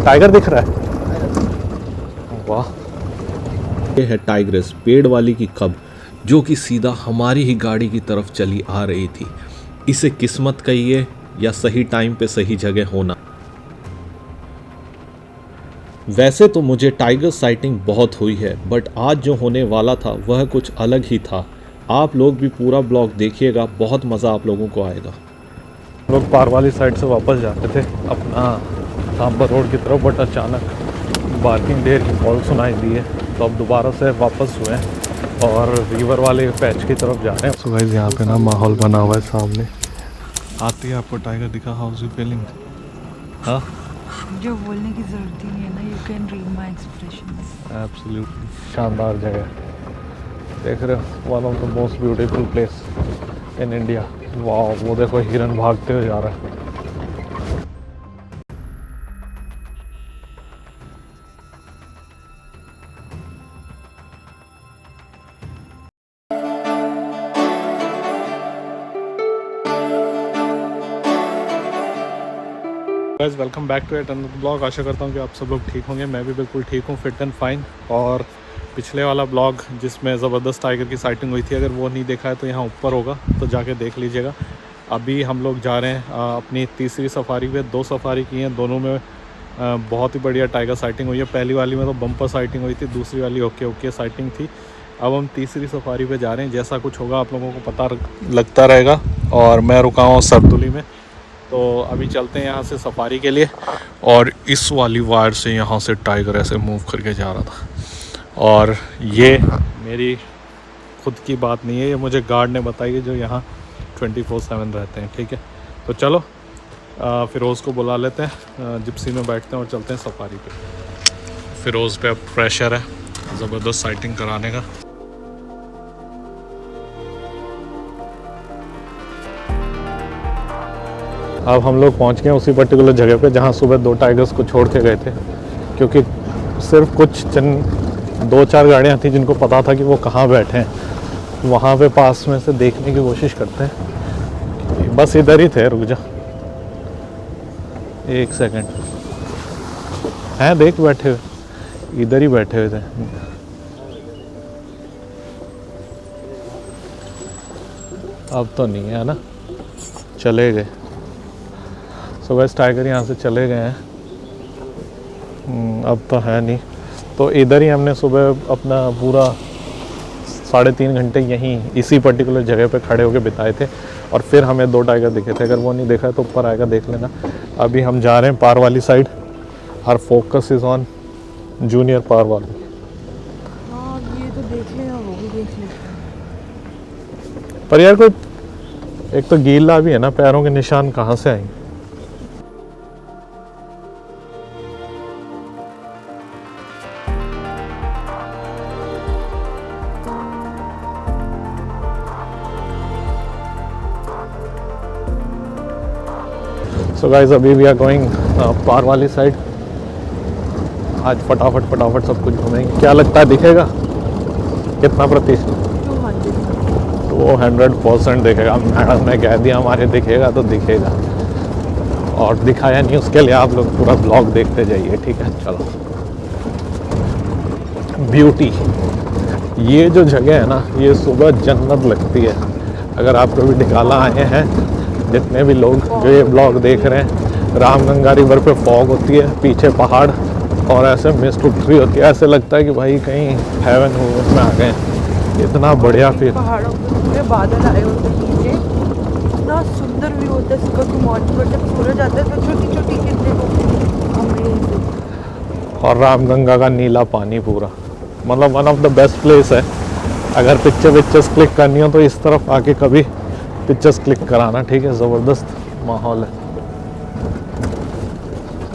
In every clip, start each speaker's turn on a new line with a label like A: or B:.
A: Tiger दिख रहा है, वाह।
B: ये है टाइग्रेस, पेड़ वाली की कब, जो कि सीधा हमारी ही गाड़ी की तरफ चली आ रही थी। इसे किस्मत कहिए या सही टाइम पे सही जगह होना। वैसे तो मुझे टाइगर साइटिंग बहुत हुई है, बट आज जो होने वाला था वह कुछ अलग ही था। आप लोग भी पूरा ब्लॉग देखिएगा, बहुत मज़ा आप लोगों को आएगा।
A: लोग पार वाली साइड से वापस जाते थे अपना सांबर रोड की तरफ, बट अचानक बार्किंग देर की कॉल सुनाई दी है, तो अब दोबारा से वापस हुए हैं और रिवर वाले पैच की तरफ जा रहे हैं। सो गाइस यहाँ पे ना माहौल बना हुआ है सामने। आते ही आपको टाइगर दिखा, हाउस यू फीलिंग? हाँ,
C: जो बोलने की जरूरत ही नहीं है ना, you can read my expressions.
A: Absolutely शानदार जगह देख रहे हो, one of the most beautiful place in India. वाह, वो देखो हिरन भागते हुए जा रहा है। Guys welcome back to at another blog. आशा करता हूँ कि आप सब लोग ठीक होंगे। मैं भी बिल्कुल ठीक हूँ, फिट एंड फाइन। और पिछले वाला ब्लॉग जिसमें ज़बरदस्त टाइगर की साइटिंग हुई थी, अगर वो नहीं देखा है तो यहाँ ऊपर होगा, तो जाके देख लीजिएगा। अभी हम लोग जा रहे हैं अपनी तीसरी सफारी पे। 2 सफारी की हैं, दोनों में बहुत ही बढ़िया टाइगर साइटिंग हुई है। पहली वाली में तो बम्पर साइटिंग हुई थी, दूसरी वाली ओके साइटिंग थी। अब हम तीसरी सफारी पे जा रहे हैं। जैसा कुछ होगा आप लोगों को पता लगता रहेगा। और मैं रुका हूँ सरदुली में, तो अभी चलते हैं यहाँ से सफारी के लिए। और इस वाली वायर से यहाँ से टाइगर ऐसे मूव करके जा रहा था। और ये मेरी खुद की बात नहीं है, ये मुझे गार्ड ने बताई है जो यहाँ 24/7 रहते हैं। ठीक है, तो चलो फ़िरोज़ को बुला लेते हैं, जिप्सी में बैठते हैं और चलते हैं सफारी पे। फ़िरोज़ पे अब प्रेशर है ज़बरदस्त साइटिंग कराने का। अब हम लोग पहुंच गए उसी पर्टिकुलर जगह पे जहां सुबह 2 टाइगर्स को छोड़ के गए थे, क्योंकि सिर्फ कुछ 2-4 गाड़ियां थी जिनको पता था कि वो कहाँ बैठे हैं। वहाँ पे पास में से देखने की कोशिश करते हैं। बस इधर ही थे, रुक जा 1 सेकंड। हैं, देख बैठे हुए, इधर ही बैठे हुए थे। अब तो नहीं है ना, चले गए। तो वैसे टाइगर यहाँ से चले गए हैं, अब तो है नहीं। तो इधर ही हमने सुबह अपना पूरा 3.5 घंटे यहीं इसी पर्टिकुलर जगह पे खड़े होकर बिताए थे। और फिर हमें 2 टाइगर दिखे थे। अगर वो नहीं देखा है तो ऊपर आएगा, देख लेना। अभी हम जा रहे हैं पार वाली side. Our focus is on junior पार वाली।
C: हाँ, ये तो देख लेना, वो भी देख लेते हैं।
A: पर यार कोई एक तो गीला भी है ना, पैरों के निशान कहाँ से आएंगे? सो गाइस अभी वी आर गोइंग पार वाली साइड। आज फटाफट सब कुछ घूमेंगे। क्या लगता है दिखेगा? कितना प्रतिशत? 200% दिखेगा। मैडम ने कह दिया हमारे दिखेगा तो दिखेगा। और दिखाया नहीं, उसके लिए आप लोग पूरा ब्लॉग देखते जाइए, ठीक है? चलो। ब्यूटी, ये जो जगह है ना, ये सुबह जन्नत लगती है। अगर आप कभी ढिकाला आए हैं, जितने भी लोग जो ये ब्लॉग देख रहे हैं, रामगंगा रिवर पे फॉग होती है, पीछे पहाड़ और ऐसे मिस्ट उठ रही होती है। ऐसे लगता है कि भाई कहीं हेवन में आ गए। इतना बढ़िया फील।
C: पहाड़ों पे पूरे बादल आए होते हैं नीचे, इतना सुंदर व्यू होता है सुबह की मॉर्निंग पर। जब सूरज आता है तो छोटी छोटी किरणें होती हैं, अमेजिंग।
A: और रामगंगा का नीला पानी पूरा, मतलब one of the best place है। अगर पिक्चर्स क्लिक करनी हो तो इस तरफ आके कभी पिक्चर्स क्लिक कराना, ठीक है? ज़बरदस्त माहौल है।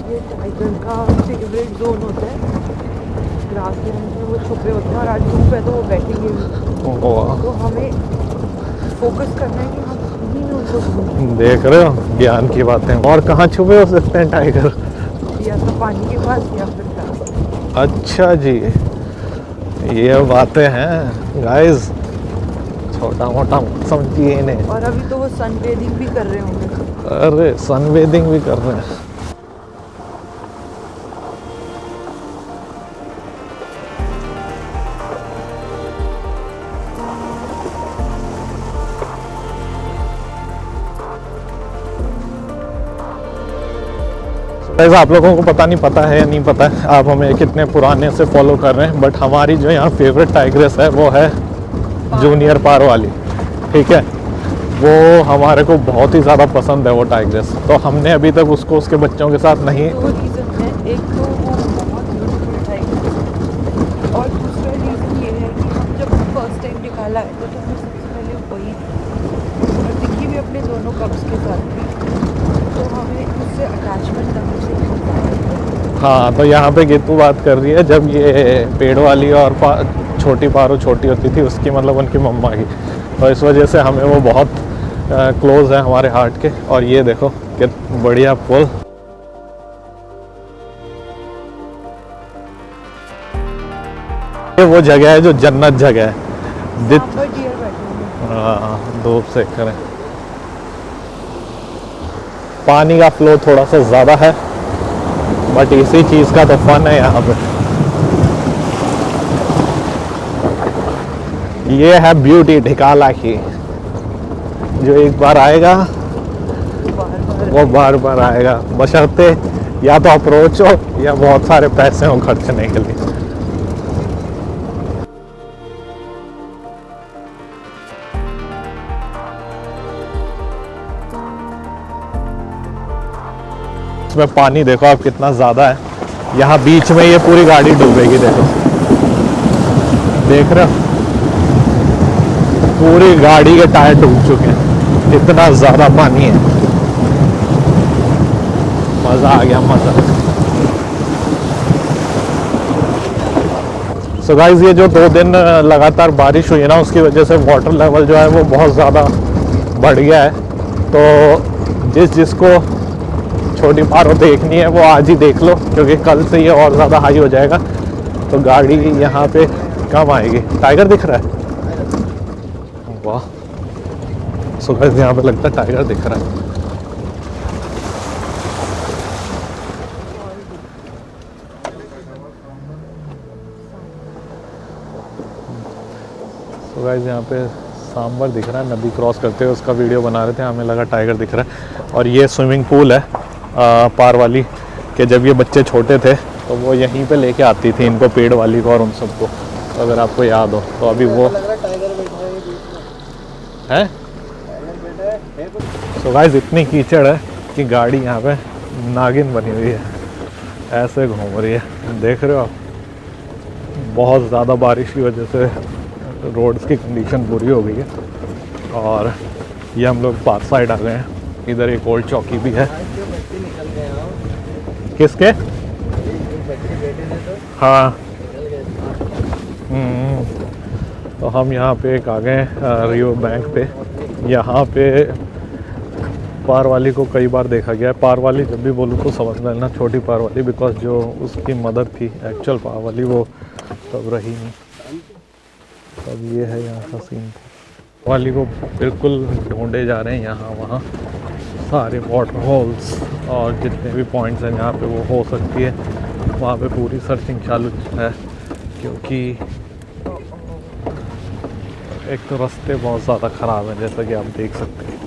C: ये टाइगर का फेवरेट जोन होता है, ग्रासलैंड में वो छुपे होते हैं और आज धूप है तो वो बैठेंगे भी। तो हमें फोकस करना है कि हम इन्हीं में उनको ढूंढें।
A: देख रहे हो, ज्ञान की बातें। और कहाँ छुपे हो सकते हैं टाइगर?
C: या तो पानी के पास या फिर ग्रास।
A: अच्छा जी, ये बातें हैं गाइस, छोटा मोटा समझिए इन्हें।
C: और अभी तो वो सनबेदिंग भी कर रहे होंगे।
A: अरे सनबेदिंग भी कर रहे हैं। वैसे आप लोगों को पता है या नहीं पता है, आप हमें कितने पुराने से फॉलो कर रहे हैं, बट हमारी जो यहाँ फेवरेट टाइग्रेस है वो है जूनियर पार वाली। ठीक है, वो हमारे को बहुत ही ज़्यादा पसंद है वो टाइग्रेस। तो हमने अभी तक उसको उसके बच्चों के साथ नहीं।
C: दो रीज़न है, एक तो वो बहुत ब्यूटीफुल टाइगर और दूसरा रीज़न ये है कि हम जब फर्स्ट टाइम निकाला है तो हमें सबसे पहले वही और दिखी भी अपने दोनों कप्स के साथ थी, तो हमें उससे अटैचमेंट ना से।
A: हाँ, तो यहाँ पे गीतू बात कर रही है जब ये पेड़ वाली और छोटी पारो छोटी होती थी उसकी, मतलब उनकी मम्मा की, तो इस वजह से हमें वो बहुत क्लोज है हमारे हार्ट के। और ये देखो कि बढ़िया पुल। ये वो जगह है जो जन्नत जगह है। हाँ, धूप से करें। पानी का फ्लो थोड़ा सा ज़्यादा है, बट इसी चीज़ का तो फन है यहाँ पे। ये है ब्यूटी ढिकाला की, जो एक बार आएगा वो बार बार आएगा, बशर्ते या तो अप्रोच हो या बहुत सारे पैसे हो खर्चने के लिए। इसमें पानी देखो आप कितना ज़्यादा है, यहाँ बीच में ये पूरी गाड़ी डूबेगी। देखो, देख रहे हो, पूरी गाड़ी के टायर डूब चुके हैं, इतना ज़्यादा पानी है। मज़ा आ गया, मज़ा। सो गाइस, ये जो 2 दिन लगातार बारिश हुई है ना, उसकी वजह से वाटर लेवल जो है वो बहुत ज़्यादा बढ़ गया है। तो जिसको छोटी पारो देखनी है वो आज ही देख लो, क्योंकि कल से ये और ज़्यादा हाई हो जाएगा, तो गाड़ी यहाँ पे कम आएगी। टाइगर दिख रहा है, वाह। सो गाइस, यहाँ पे लगता है टाइगर दिख रहा है। सो गाइस, यहाँ पे सांबर दिख रहा है, नदी क्रॉस करते हुए उसका वीडियो बना रहे थे, हमें लगा टाइगर दिख रहा है। और ये स्विमिंग पूल है पार वाली के, जब ये बच्चे छोटे थे तो वो यहीं पे लेके आती थी इनको, पेड़ वाली को और उन सबको, तो अगर आपको याद हो तो अभी वो है। तो गाइस, इतनी कीचड़ है कि गाड़ी यहाँ पे नागिन बनी हुई है, ऐसे घूम रही है। देख रहे हो आप, बहुत ज़्यादा बारिश की वजह से रोड्स की कंडीशन बुरी हो गई है। और ये हम लोग पार साइड आ गए हैं, इधर एक ओल्ड चौकी भी है। किसके? हाँ, तो हम यहाँ पे एक आ गए रिवर बैंक पे। यहाँ पे पार वाली को कई बार देखा गया है। पार वाली जब भी बोलूँ तो समझ लेना छोटी पार वाली, बिकॉज जो उसकी मदर थी एक्चुअल पार वाली वो तब रही नहीं। तब ये है यहाँ का सीन। वाली को बिल्कुल ढूंढे जा रहे हैं यहाँ वहाँ, सारे वाटर होल्स और जितने भी पॉइंट्स हैं जहाँ पे वो हो सकती है वहाँ पे पूरी सर्चिंग चालू है, क्योंकि एक तो रास्ते बहुत ज़्यादा ख़राब हैं, जैसा कि आप देख सकते हैं।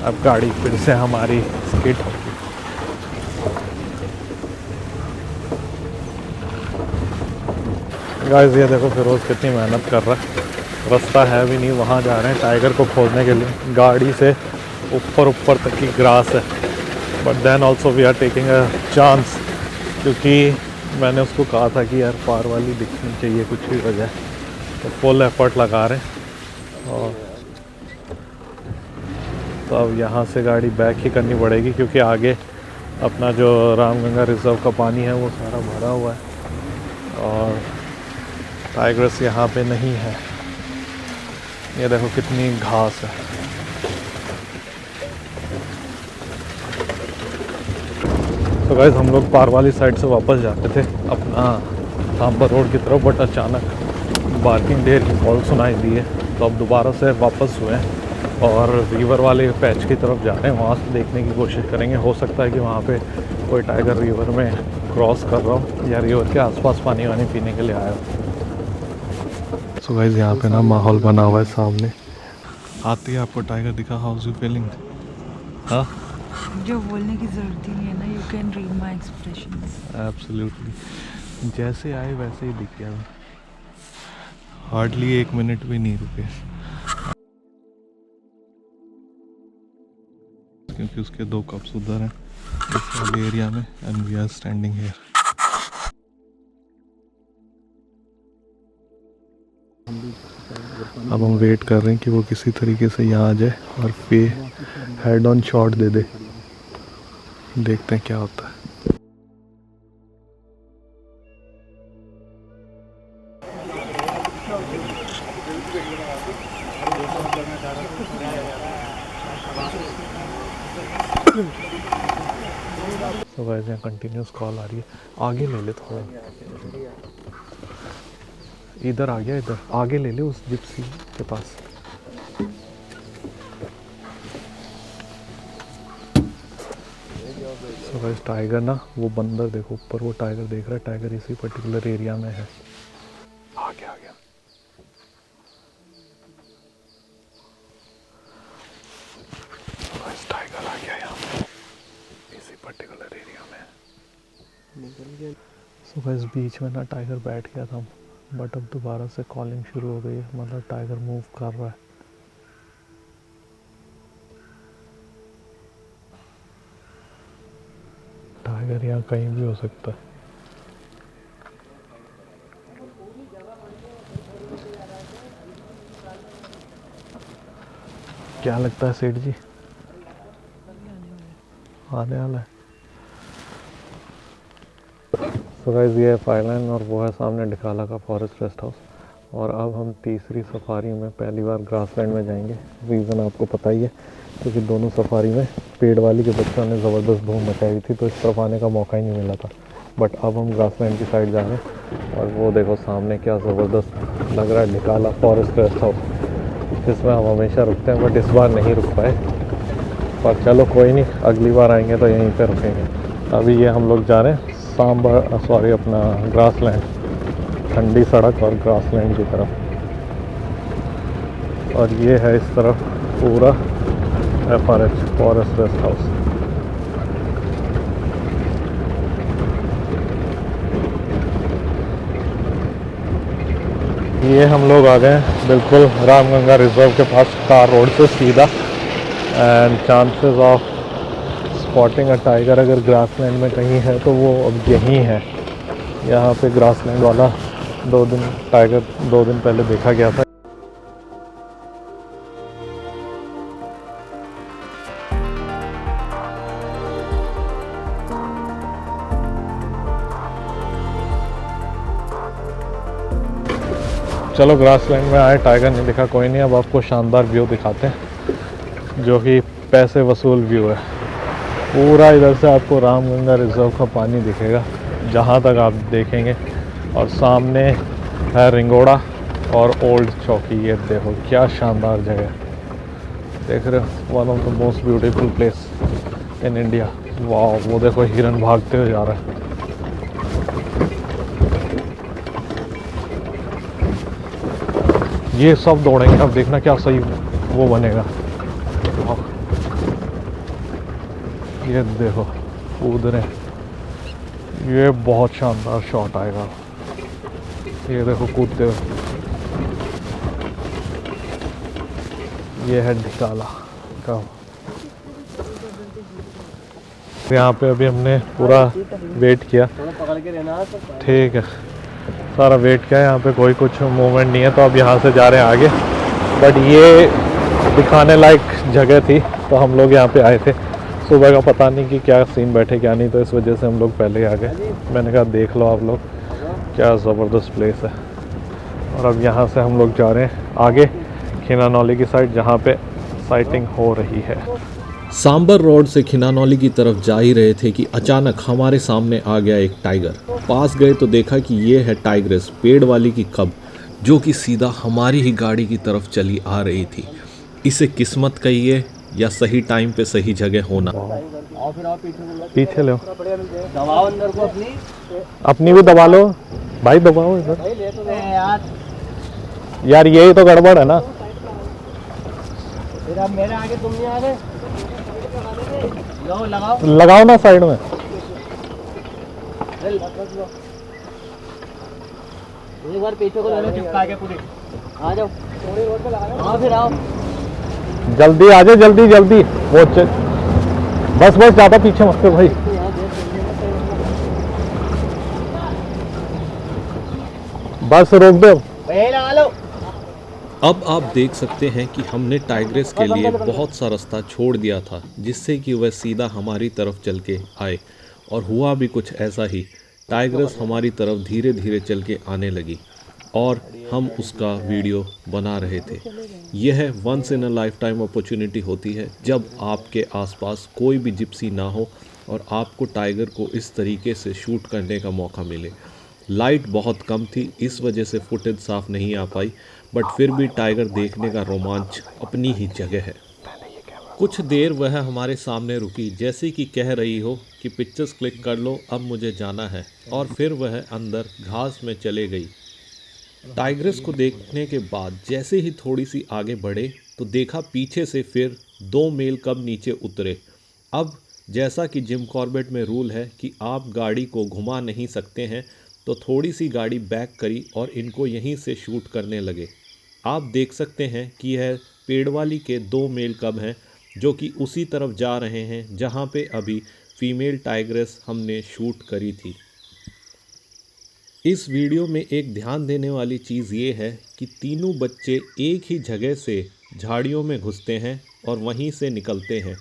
A: अब गाड़ी फिर से हमारी स्किड होगी। गाइस, ये देखो फिरोज़ कितनी मेहनत कर रहा है, रास्ता है भी नहीं, वहाँ जा रहे हैं टाइगर को खोजने के लिए। गाड़ी से ऊपर तक की ग्रास है, but then also we are taking a chance, क्योंकि मैंने उसको कहा था कि यार पार वाली दिखनी चाहिए कुछ भी वजह, तो फुल एफर्ट लगा रहे हैं। और तो अब यहाँ से गाड़ी बैक ही करनी पड़ेगी, क्योंकि आगे अपना जो रामगंगा रिजर्व का पानी है वो सारा भरा हुआ है और टाइगर्स यहाँ पे नहीं है। ये देखो कितनी घास है। तो गाइस, हम लोग पार वाली साइड से वापस जाते थे अपना सांबर रोड की तरफ, बट अचानक बार्किंग डेयर की कॉल सुनाई दी है, तो अब दोबारा से वापस हुए हैं और रिवर वाले पैच की तरफ जा रहे हैं। वहाँ से देखने की कोशिश करेंगे, हो सकता है कि वहाँ पे कोई टाइगर रिवर में क्रॉस कर रहा हो या रिवर के आसपास पानी वानी पीने के लिए आया हो। सो गाइस, यहाँ पे ना माहौल बना हुआ है सामने। आते ही आपको टाइगर दिखा, हाउ इज यू फीलिंग? हाँ,
C: जो बोलने की ज़रूरत ही नहीं है ना, you can read my expressions.
A: Absolutely, जैसे आए वैसे ही दिख गया, हार्डली 1 मिनट भी नहीं रुके, क्योंकि उसके 2 कप्स उधर हैं इस वाले एरिया में and we are standing here. अब हम वेट कर रहे हैं कि वो किसी तरीके से यहाँ आ जाए और फिर हेड ऑन शॉट दे दे, देखते हैं क्या होता है। तो वैसे यहाँ कंटिन्यूस कॉल आ रही है, आगे ले ले थोड़ा, इधर आ गया, इधर आगे ले ले उस जिप्सी के पास। तो वैसे टाइगर ना, वो बंदर देखो ऊपर, वो टाइगर देख रहा है, टाइगर इसी पर्टिकुलर एरिया में है। आ गया आ गया, टाइगर आ गया यहाँ पे इसी पर्टिकुलर एरिया में। सुबह इस बीच में ना टाइगर बैठ गया था, बट अब दोबारा से कॉलिंग शुरू हो गई है, मतलब टाइगर मूव कर रहा है। टाइगर यहाँ कहीं भी हो सकता है। क्या लगता है सेठ जी, आने वाला है? तो गाइस ये है फाइलैंड और वो है सामने डिकाला का फॉरेस्ट रेस्ट हाउस। और अब हम तीसरी सफारी में पहली बार ग्रासलैंड में जाएंगे। रीज़न आपको पता ही है, क्योंकि दोनों सफारी में पेड़ वाली के बच्चों ने ज़बरदस्त धूम मचाई हुई थी, तो इस तरफ आने का मौका ही नहीं मिला था। बट अब हम ग्रासलैंड की साइड जा रहे हैं और वो देखो सामने क्या ज़बरदस्त लग रहा है डिकाला फॉरेस्ट रेस्ट हाउस, जिसमें हम हमेशा रुकते हैं, बट इस बार नहीं रुक पाए। पर चलो कोई नहीं, अगली बार आएंगे तो यहीं पर रुकेंगे। अभी ये हम लोग जा रहे हैं अपना ग्रासलैंड, ठंडी सड़क और ग्रासलैंड की तरफ। और ये है इस तरफ पूरा FRH फॉरेस्ट रेस्ट हाउस। ये हम लोग आ गए हैं बिल्कुल रामगंगा रिजर्व के पास, कार रोड से सीधा। And chances of spotting a tiger अगर ग्रासलैंड में कहीं है तो वो अब यहीं है। यहाँ पे ग्रासलैंड वाला टाइगर 2 दिन पहले देखा गया था। चलो ग्रासलैंड में आए, टाइगर नहीं दिखा, कोई नहीं। अब आपको शानदार व्यू दिखाते हैं, जो कि पैसे वसूल व्यू है। पूरा इधर से आपको रामगंगा रिजर्व का पानी दिखेगा जहाँ तक आप देखेंगे, और सामने है रिंगोड़ा और ओल्ड चौकी। ये देखो क्या शानदार जगह, देख रहे हो, one of the most beautiful place in India. वाह, वो देखो हिरन भागते हुए जा रहा है। ये सब दौड़ेंगे, अब देखना क्या सही वो बनेगा। ये देखो कूद रहे, ये बहुत शानदार शॉट आएगा। ये देखो कूदते हुए, ये है डिकाला का। यहाँ पे अभी हमने पूरा वेट किया, ठीक है, सारा वेट किया, यहाँ पे कोई कुछ मूवमेंट नहीं है, तो अब यहाँ से जा रहे हैं आगे। बट ये दिखाने लायक जगह थी, तो हम लोग यहाँ पे आए थे। सुबह का पता नहीं कि क्या सीन बैठे क्या नहीं, तो इस वजह से हम लोग पहले ही आ गए। मैंने कहा देख लो आप लोग, क्या ज़बरदस्त प्लेस है। और अब यहाँ से हम लोग जा रहे हैं आगे खिनानौली की साइड, जहाँ पे साइटिंग हो रही है।
B: सांबर रोड से खिनानौली की तरफ जा ही रहे थे कि अचानक हमारे सामने आ गया एक टाइगर। पास गए तो देखा कि ये है टाइग्रेस, पेड़ वाली की कब, जो कि सीधा हमारी ही गाड़ी की तरफ चली आ रही थी। इसे किस्मत कहिए या सही टाइम पे सही जगह होना।
A: पीछे लो, दबाओ अंदर को, अपनी भी दबा लो भाई, दबाओ इधर यार, यही तो गड़बड़ है ना।
D: फिर अब मेरे आगे तुम नहीं आ रहे।
A: लगाओ ना साइड में।
D: एक बार पीछे को ले लो चिपका के पूरी। आ जाओ थोड़ी रोड पे लगा लो। हाँ फिर आओ।
A: जल्दी आ जाओ, जल्दी जल्दी। वो बस बस, ज़्यादा पीछे मत करो भाई। बस रोक दो।
D: भैया लगा लो।
B: अब आप देख सकते हैं कि हमने टाइग्रेस के लिए बहुत सा रास्ता छोड़ दिया था, जिससे कि वह सीधा हमारी तरफ चल के आए, और हुआ भी कुछ ऐसा ही। टाइग्रेस हमारी तरफ धीरे धीरे चल के आने लगी और हम उसका वीडियो बना रहे थे। यह once in a lifetime opportunity होती है जब आपके आसपास कोई भी जिप्सी ना हो और आपको टाइगर को इस तरीके से शूट करने का मौका मिले। लाइट बहुत कम थी, इस वजह से फुटेज साफ नहीं आ पाई, बट फिर भी टाइगर देखने का रोमांच अपनी ही जगह है। कुछ देर वह हमारे सामने रुकी, जैसे कि कह रही हो कि पिक्चर्स क्लिक कर लो, अब मुझे जाना है, और फिर वह अंदर घास में चले गई। टाइग्रेस को देखने के बाद जैसे ही थोड़ी सी आगे बढ़े तो देखा पीछे से फिर 2 मेल कब नीचे उतरे। अब जैसा कि जिम कॉर्बेट में रूल है कि आप गाड़ी को घुमा नहीं सकते हैं, तो थोड़ी सी गाड़ी बैक करी और इनको यहीं से शूट करने लगे। आप देख सकते हैं कि यह पेड़वाली के 2 मेल कब हैं जो कि उसी तरफ जा रहे हैं जहां पे अभी फीमेल टाइग्रेस हमने शूट करी थी। इस वीडियो में एक ध्यान देने वाली चीज़ ये है कि तीनों बच्चे एक ही जगह से झाड़ियों में घुसते हैं और वहीं से निकलते हैं।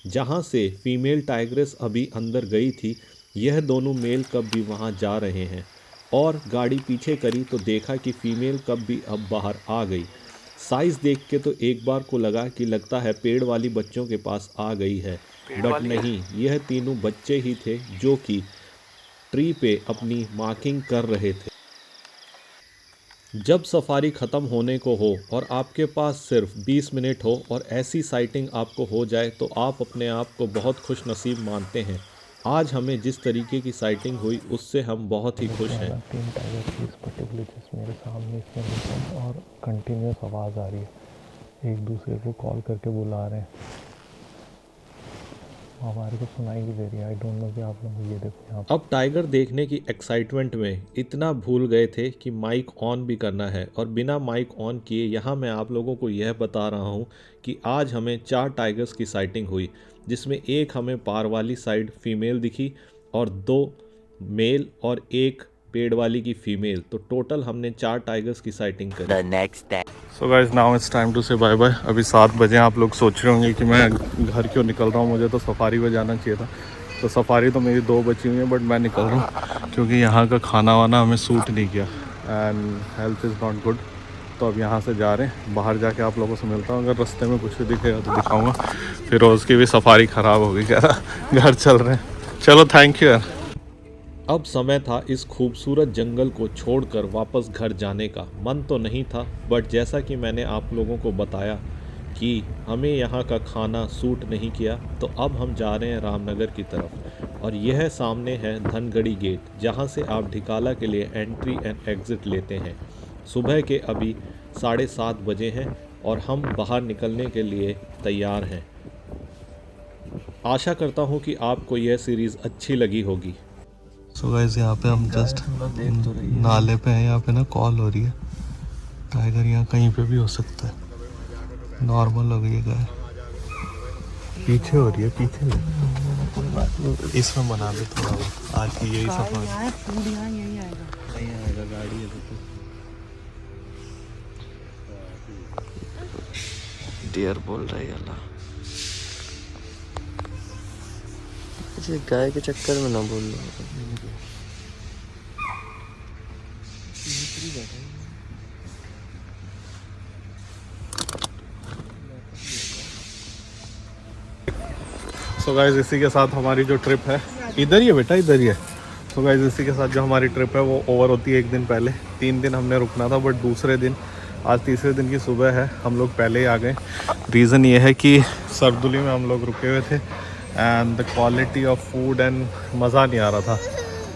B: जहां से फीमेल टाइग्रेस अभी अंदर गई थी, यह दोनों मेल कब भी वहां जा रहे हैं, और गाड़ी पीछे करी तो देखा कि फ़ीमेल कब भी अब बाहर आ गई। साइज़ देख के तो एक बार को लगा कि लगता है पेड़ वाली बच्चों के पास आ गई है, बट नहीं, यह तीनों बच्चे ही थे जो कि ट्री पे अपनी मार्किंग कर रहे थे। जब सफारी ख़त्म होने को हो और आपके पास सिर्फ 20 मिनट हो और ऐसी साइटिंग आपको हो जाए तो आप अपने आप को बहुत खुश नसीब मानते हैं। आज हमें जिस तरीके की साइटिंग हुई उससे हम बहुत ही खुश हैं।
A: 3 टाइगर की इस पर्टिकुलर जिस मेरे सामने इसमें देखा, और कंटिन्यूस आवाज़ आ रही है, एक दूसरे को कॉल करके बुला रहे हैं, हमारे को सुनाई भी दे रही है। आई डोंट नो कि आप लोग ये देखो यहाँ।
B: अब टाइगर देखने की एक्साइटमेंट में इतना भूल गए थे कि माइक ऑन भी करना है, और बिना माइक ऑन किए यहाँ मैं आप लोगों को यह बता रहा हूँ कि आज हमें 4 टाइगर्स की साइटिंग हुई, जिसमें एक हमें पार वाली साइड फीमेल दिखी और 2 मेल और 1 पेड़ वाली की फीमेल, तो टोटल हमने 4 टाइगर्स की साइटिंग करी।
A: So guys, now it's time to say bye bye. अभी 7 बजे। आप लोग सोच रहे होंगे कि मैं घर क्यों निकल रहा हूँ, मुझे तो सफारी पे जाना चाहिए था। तो सफारी तो मेरी 2 बची हुई है, बट मैं निकल रहा हूँ क्योंकि यहाँ का खाना वाना हमें सूट नहीं किया and health is not good. तो अब यहाँ से जा रहे हैं, बाहर जाके आप लोगों से मिलता हूँ। अगर रास्ते में कुछ भी दिखेगा तो दिखाऊँगा। फिर रोज़ की भी सफारी ख़राब हो गई, कह रहा घर चल रहे हैं। चलो, थैंक यू यार।
B: अब समय था इस खूबसूरत जंगल को छोड़कर वापस घर जाने का। मन तो नहीं था, बट जैसा कि मैंने आप लोगों को बताया कि हमें यहाँ का खाना सूट नहीं किया, तो अब हम जा रहे हैं रामनगर की तरफ। और यह सामने है धनगढ़ी गेट, जहाँ से आप ढिकाला के लिए एंट्री एंड एग्ज़िट लेते हैं। सुबह के अभी 7:30 बजे हैं और हम बाहर निकलने के लिए तैयार हैं। आशा करता हूँ कि आपको यह सीरीज़ अच्छी लगी होगी।
A: सो गाइस, यहाँ पे हम जस्ट नाले पे हैं। यहाँ पे ना कॉल हो रही है। टाइगर यहाँ कहीं पे भी हो सकता है। नॉर्मल हो गई है गाय, पीछे हो रही है, पीछे ले। इसमें बना दे थोड़ा बहुत, आज की यही सफारी।
C: यही आएगा
D: गाड़ी है तो डियर बोल रही है अल्लाह। किसी गाय के चक्कर में ना बोल लो।
A: सो गाइस, इसी के साथ हमारी जो ट्रिप है, इधर ही है बेटा, इधर ही है। सो गाइस, इसी के साथ जो हमारी ट्रिप है वो ओवर होती है 1 दिन पहले। 3 दिन हमने रुकना था, बट दूसरे दिन, आज तीसरे दिन की सुबह है, हम लोग पहले ही आ गए। रीज़न ये है कि सरदुली में हम लोग रुके हुए थे and the quality of food and मज़ा नहीं आ रहा था,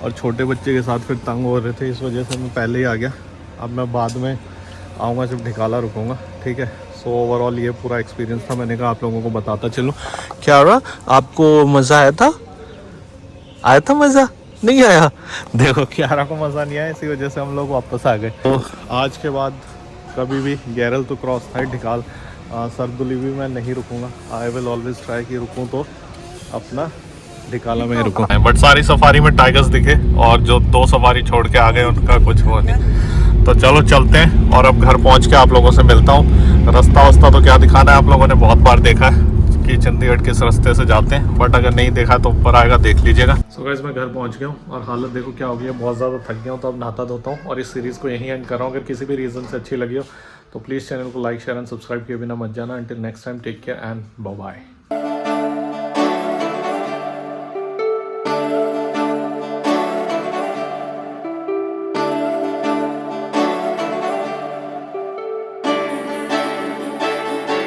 A: और छोटे बच्चे के साथ फिर तंग हो रहे थे, इस वजह से मैं पहले ही आ गया। अब मैं बाद में आऊँगा जब ढिकाला रुकूँगा, ठीक है। सो ओवरऑल ये पूरा एक्सपीरियंस था, मैंने कहा आप लोगों को बताता चलूँ। क्या रहा, आपको मज़ा आया था? आया था मज़ा? नहीं आया? देखो क्यारा को मज़ा नहीं आया, इसी वजह से हम लोग वापस आ गए। तो आज के बाद कभी भी गैरल तो क्रॉस था ढिकाल, सरदुली भी मैं नहीं रुकूंगा। आई विल ऑलवेज ट्राई कि रुकूं तो अपना ढिकाला में ही रुकूं। बट सारी सफारी में टाइगर्स दिखे और जो 2 सफारी छोड़ के आ गए उनका कुछ हुआ नहीं। तो चलो चलते हैं और अब घर पहुंच के आप लोगों से मिलता हूँ। रास्ता वस्ता तो क्या दिखाना है, आप लोगों ने बहुत बार देखा है कि चंडीगढ़ किस रास्ते से जाते हैं, बट अगर नहीं देखा तो ऊपर आएगा, देख लीजिएगा। सो गाइस मैं घर पहुंच गया हूँ और हालत देखो क्या हो गई है, बहुत ज़्यादा थक गया हूँ। तो अब नहाता धोता हूँ और इस सीरीज़ को यहीं एंड कर रहा हूँ। अगर किसी भी रीज़न से अच्छी लगी हो तो प्लीज़ चैनल को लाइक शेयर एंड सब्सक्राइब किए बिना मत जाना। Until next time, take care and bye bye.